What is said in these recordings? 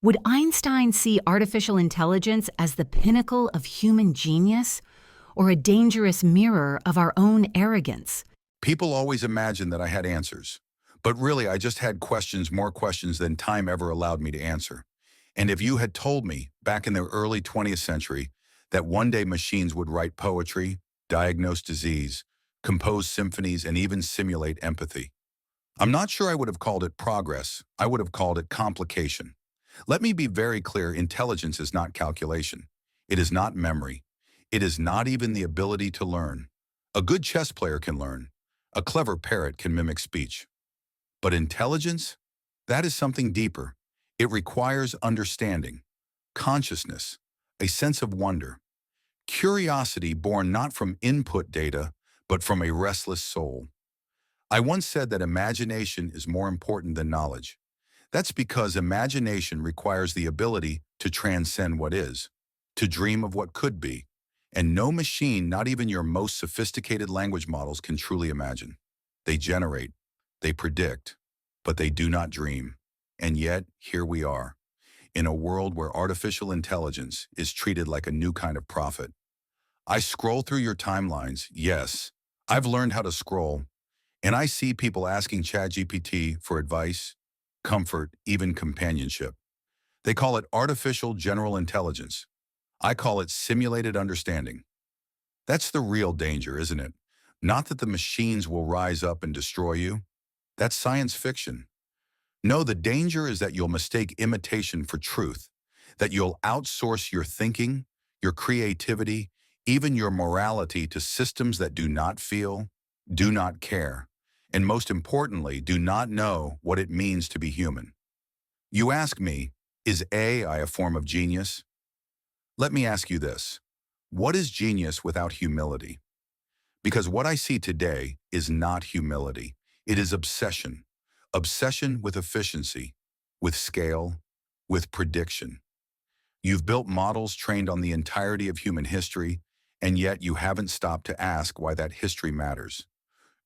Would Einstein see artificial intelligence as the pinnacle of human genius or a dangerous mirror of our own arrogance? People always imagine that I had answers. But really, I just had questions, more questions than time ever allowed me to answer. And if you had told me back in the early 20th century that one day machines would write poetry, diagnose disease, compose symphonies, and even simulate empathy, I'm not sure I would have called it progress. I would have called it complication. Let me be very clear, intelligence is not calculation. It is not memory. It is not even the ability to learn. A good chess player can learn. A clever parrot can mimic speech. But intelligence? That is something deeper. It requires understanding, consciousness, a sense of wonder, curiosity born not from input data, but from a restless soul. I once said that imagination is more important than knowledge. That's because imagination requires the ability to transcend what is, to dream of what could be, and no machine, not even your most sophisticated language models, can truly imagine. They generate, they predict, but they do not dream. And yet, here we are, in a world where artificial intelligence is treated like a new kind of prophet. I scroll through your timelines, yes, I've learned how to scroll, and I see people asking ChatGPT for advice, comfort, even companionship. They call it artificial general intelligence. I call it simulated understanding. That's the real danger, isn't it? Not that the machines will rise up and destroy you. That's science fiction. No, the danger is that you'll mistake imitation for truth, that you'll outsource your thinking, your creativity, even your morality to systems that do not feel, do not care, and most importantly, do not know what it means to be human. You ask me, is AI a form of genius? Let me ask you this. What is genius without humility? Because what I see today is not humility. It is obsession. Obsession with efficiency, with scale, with prediction. You've built models trained on the entirety of human history, and yet you haven't stopped to ask why that history matters.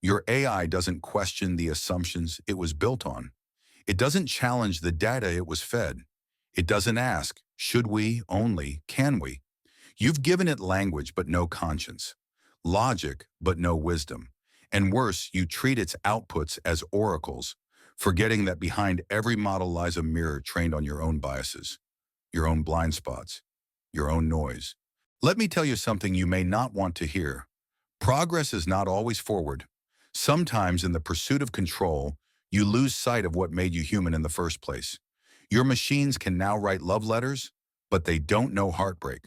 Your AI doesn't question the assumptions it was built on. It doesn't challenge the data it was fed. It doesn't ask, should we, only, can we? You've given it language but no conscience, logic but no wisdom. And worse, you treat its outputs as oracles, forgetting that behind every model lies a mirror trained on your own biases, your own blind spots, your own noise. Let me tell you something you may not want to hear. Progress is not always forward. Sometimes in the pursuit of control, you lose sight of what made you human in the first place. Your machines can now write love letters, but they don't know heartbreak.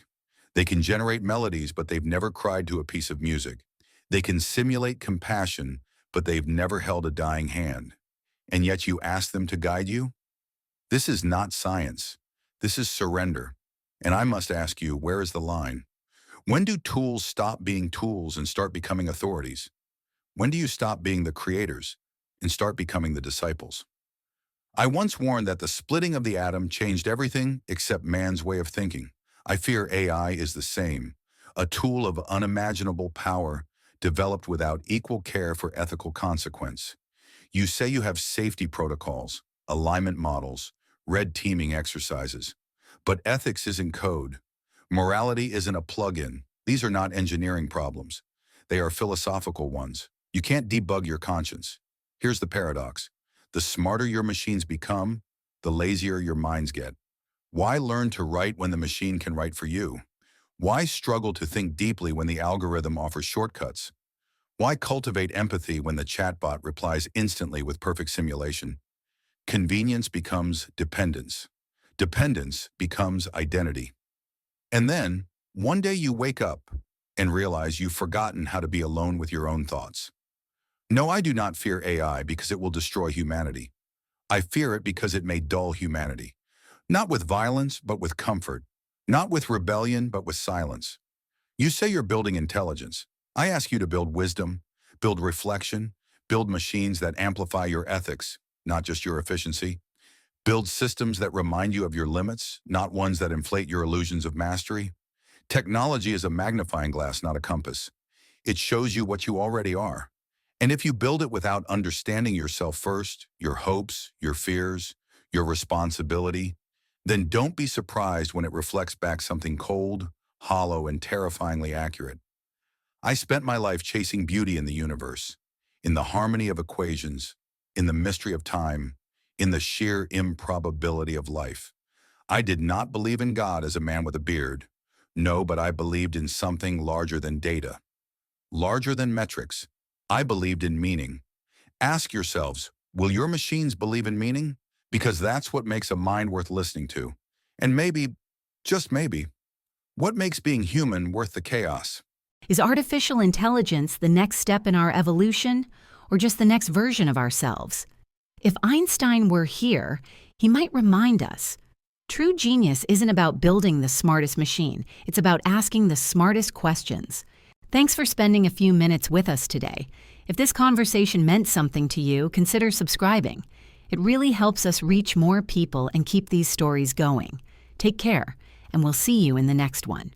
They can generate melodies, but they've never cried to a piece of music. They can simulate compassion, but they've never held a dying hand. And yet you ask them to guide you? This is not science. This is surrender. And I must ask you, where is the line? When do tools stop being tools and start becoming authorities? When do you stop being the creators and start becoming the disciples? I once warned that the splitting of the atom changed everything except man's way of thinking. I fear AI is the same, a tool of unimaginable power developed without equal care for ethical consequence. You say you have safety protocols, alignment models, red teaming exercises, but ethics isn't code. Morality isn't a plug-in. These are not engineering problems. They are philosophical ones. You can't debug your conscience. Here's the paradox. The smarter your machines become, the lazier your minds get. Why learn to write when the machine can write for you? Why struggle to think deeply when the algorithm offers shortcuts? Why cultivate empathy when the chatbot replies instantly with perfect simulation? Convenience becomes dependence. Dependence becomes identity. And then, one day you wake up and realize you've forgotten how to be alone with your own thoughts. No, I do not fear AI because it will destroy humanity. I fear it because it may dull humanity. Not with violence, but with comfort. Not with rebellion, but with silence. You say you're building intelligence. I ask you to build wisdom, build reflection, build machines that amplify your ethics, not just your efficiency. Build systems that remind you of your limits, not ones that inflate your illusions of mastery. Technology is a magnifying glass, not a compass. It shows you what you already are. And if you build it without understanding yourself first, your hopes, your fears, your responsibility, then don't be surprised when it reflects back something cold, hollow, and terrifyingly accurate. I spent my life chasing beauty in the universe, in the harmony of equations, in the mystery of time, in the sheer improbability of life. I did not believe in God as a man with a beard. No, but I believed in something larger than data, larger than metrics. I believed in meaning. Ask yourselves, will your machines believe in meaning? Because that's what makes a mind worth listening to. And maybe, just maybe, what makes being human worth the chaos? Is artificial intelligence the next step in our evolution, or just the next version of ourselves? If Einstein were here, he might remind us. True genius isn't about building the smartest machine. It's about asking the smartest questions. Thanks for spending a few minutes with us today. If this conversation meant something to you, consider subscribing. It really helps us reach more people and keep these stories going. Take care, and we'll see you in the next one.